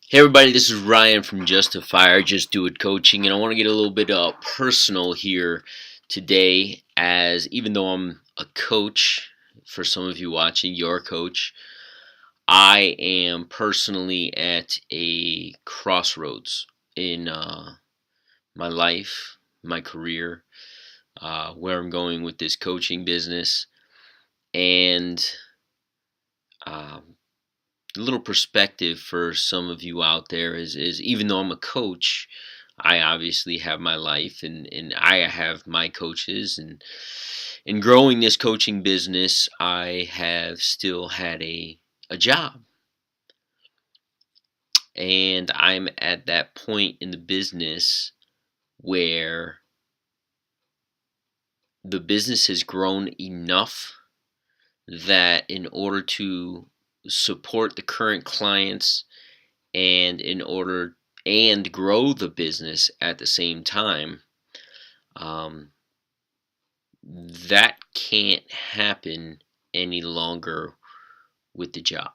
Hey everybody, this is Ryan from Justify Just Do It Coaching, and I want to get a little bit personal here today. As even though I'm a coach, for some of you watching, you're a coach. I am personally at a crossroads in my life, my career, where I'm going with this coaching business, and um, a little perspective for some of you out there is even though I'm a coach, I obviously have my life and I have my coaches, and in growing this coaching business I have still had a job, and I'm at that point in the business where the business has grown enough that in order to support the current clients and in order and grow the business at the same time, um, that can't happen any longer with the job.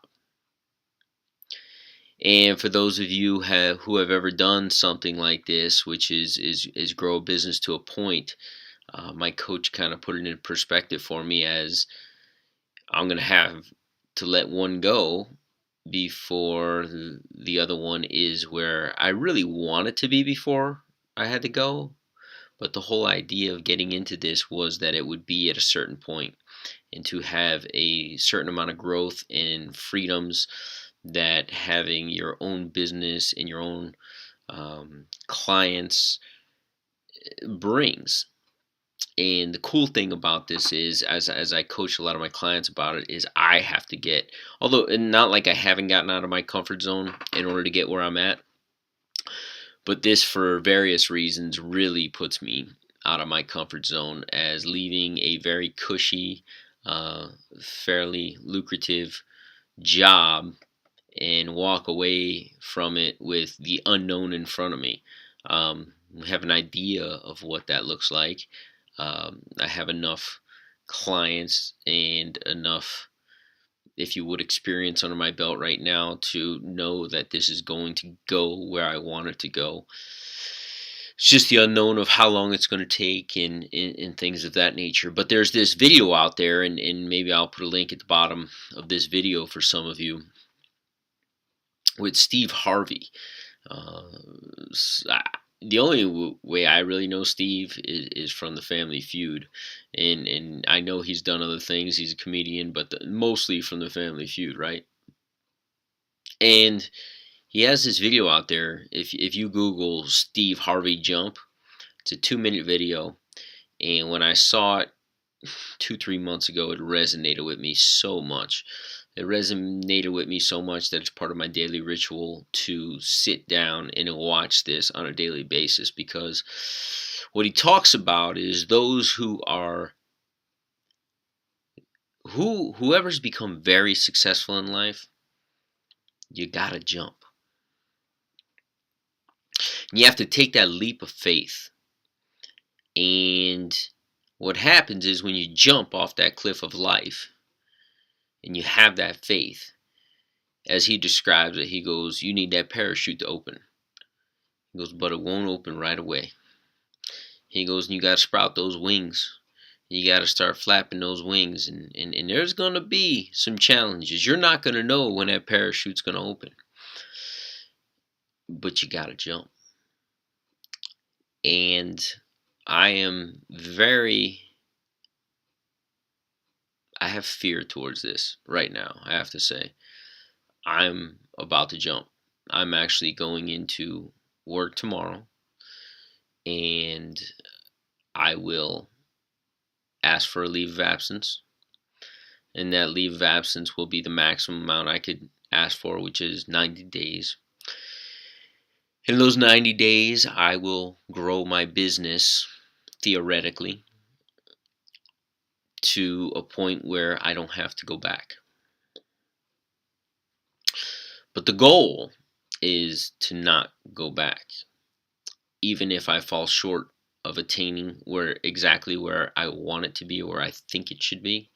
And for those of you who have ever done something like this, which is grow a business to a point, my coach kind of put it in perspective for me as I'm going to have to let one go before the other one is where I really wanted to be before I had to go. But the whole idea of getting into this was that it would be at a certain point and to have a certain amount of growth and freedoms that having your own business and your own clients brings. And the cool thing about this is, as I coach a lot of my clients about it, is I have to get, although and not like I haven't gotten out of my comfort zone in order to get where I'm at, but this for various reasons really puts me out of my comfort zone, as leaving a very cushy, uh, fairly lucrative job and walk away from it with the unknown in front of me. I have an idea of what that looks like. I have enough clients and enough, if you would, experience under my belt right now to know that this is going to go where I want it to go. It's just the unknown of how long it's going to take and things of that nature. But there's this video out there, and maybe I'll put a link at the bottom of this video for some of you, with Steve Harvey. Uh, the only way I really know Steve is from the Family Feud, and I know he's done other things. He's a comedian, but mostly from the Family Feud, right? And he has this video out there. If you Google Steve Harvey jump, it's a 2 minute video. And when I saw it 2 3 months ago, it resonated with me so much. It resonated with me so much that it's part of my daily ritual to sit down and watch this on a daily basis, because what he talks about is those who are whoever's become very successful in life, you gotta jump. You have to take that leap of faith. And what happens is when you jump off that cliff of life and you have that faith, as he describes it, he goes, you need that parachute to open. He goes, but it won't open right away. He goes, and you got to sprout those wings. You got to start flapping those wings. And there's going to be some challenges. You're not going to know when that parachute's going to open. But you got to jump. And I am I have fear towards this right now, I have to say. I'm about to jump. I'm actually going into work tomorrow, and I will ask for a leave of absence, and that leave of absence will be the maximum amount I could ask for, which is 90 days. In those 90 days, I will grow my business, theoretically, to a point where I don't have to go back. But the goal is to not go back, even if I fall short of attaining exactly where I want it to be, or where I think it should be.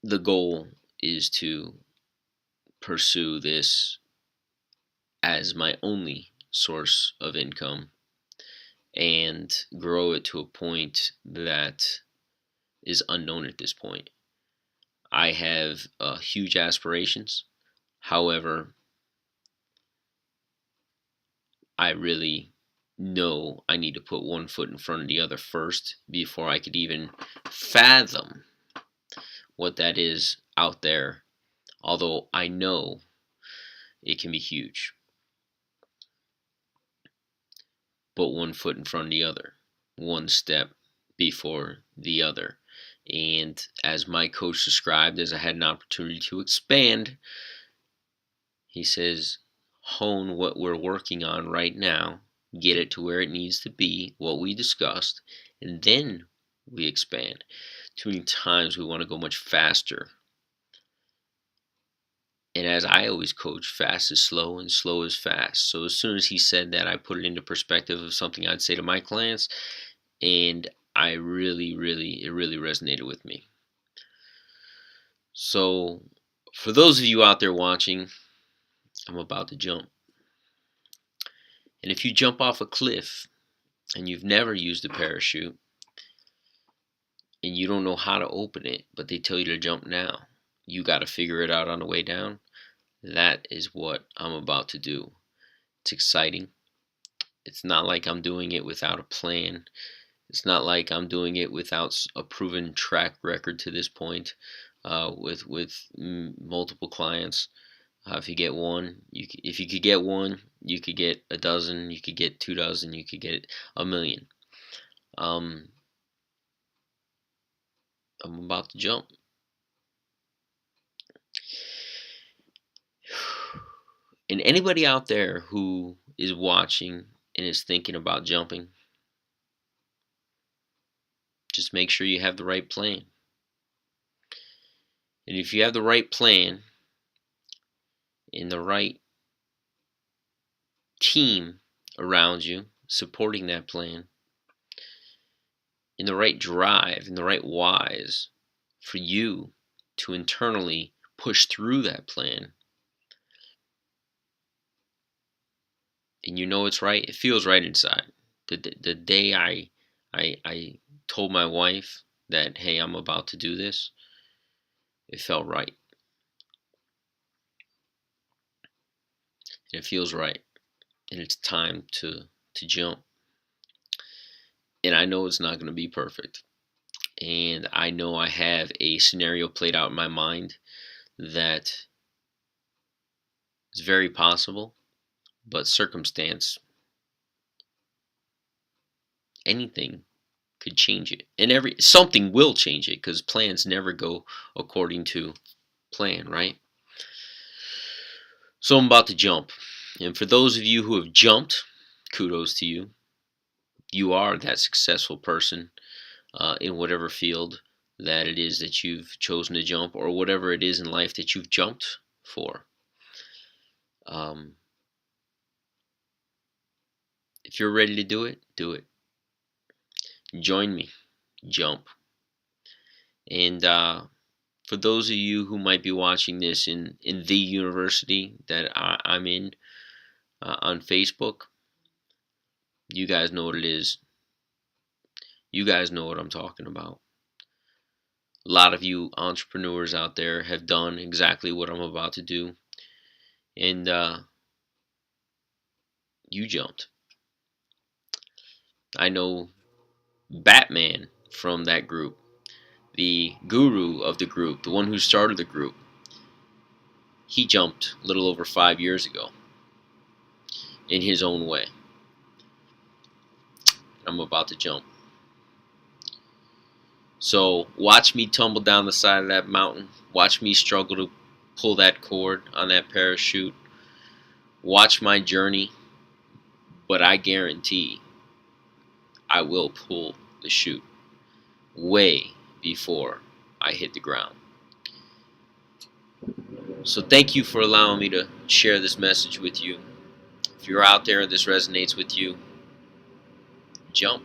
The goal is to pursue this as my only source of income and grow it to a point that is unknown at this point. I have huge aspirations. However, I really know I need to put one foot in front of the other first before I could even fathom what that is out there. Although I know it can be huge. But one foot in front of the other, one step before the other. And as my coach described, as I had an opportunity to expand, he says, hone what we're working on right now, get it to where it needs to be, what we discussed, and then we expand. Too many times we want to go much faster. And as I always coach, fast is slow and slow is fast. So as soon as he said that, I put it into perspective of something I'd say to my clients, and it really resonated with me. So for those of you out there watching, I'm about to jump. And if you jump off a cliff and you've never used a parachute and you don't know how to open it, but they tell you to jump now, you got to figure it out on the way down. That is what I'm about to do. It's exciting. It's not like I'm doing it without a plan. It's not like I'm doing it without a proven track record to this point with multiple clients. If you get one, if you could get one, you could get a dozen, you could get 2 dozen, you could get 1,000,000. I'm about to jump. And anybody out there who is watching and is thinking about jumping, just make sure you have the right plan. And if you have the right plan and the right team around you supporting that plan, and the right drive and the right whys for you to internally push through that plan, and you know it's right, it feels right inside. The day I told my wife that, hey, I'm about to do this, it felt right. And it feels right. And it's time to jump. And I know it's not going to be perfect. And I know I have a scenario played out in my mind that is very possible, but circumstance, anything could change it. And something will change it, because plans never go according to plan, right? So I'm about to jump. And for those of you who have jumped, kudos to you. You are that successful person in whatever field that it is that you've chosen to jump, or whatever it is in life that you've jumped for. If you're ready to do it, do it. Join me. Jump. And for those of you who might be watching this in the university that I'm in on Facebook, you guys know what it is. You guys know what I'm talking about. A lot of you entrepreneurs out there have done exactly what I'm about to do. And you jumped. I know Batman from that group, the guru of the group, the one who started the group. He jumped a little over 5 years ago in his own way. I'm about to jump. So watch me tumble down the side of that mountain. Watch me struggle to pull that cord on that parachute. Watch my journey. But I guarantee I will pull the chute way before I hit the ground. So thank you for allowing me to share this message with you. If you're out there and this resonates with you, jump.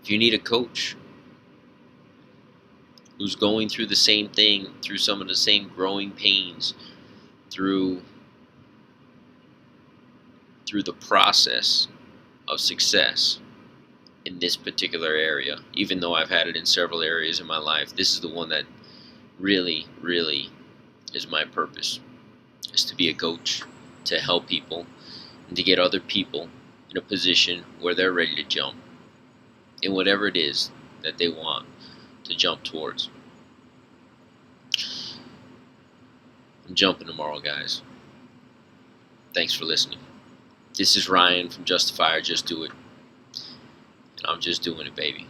If you need a coach who's going through the same thing, through some of the same growing pains, through through the process of success in this particular area. Even though I've had it in several areas in my life, this is the one that really, really is my purpose, is to be a coach, to help people, and to get other people in a position where they're ready to jump in whatever it is that they want to jump towards. I'm jumping tomorrow, guys. Thanks for listening. This is Ryan from Justify or Just Do It. And I'm just doing it, baby.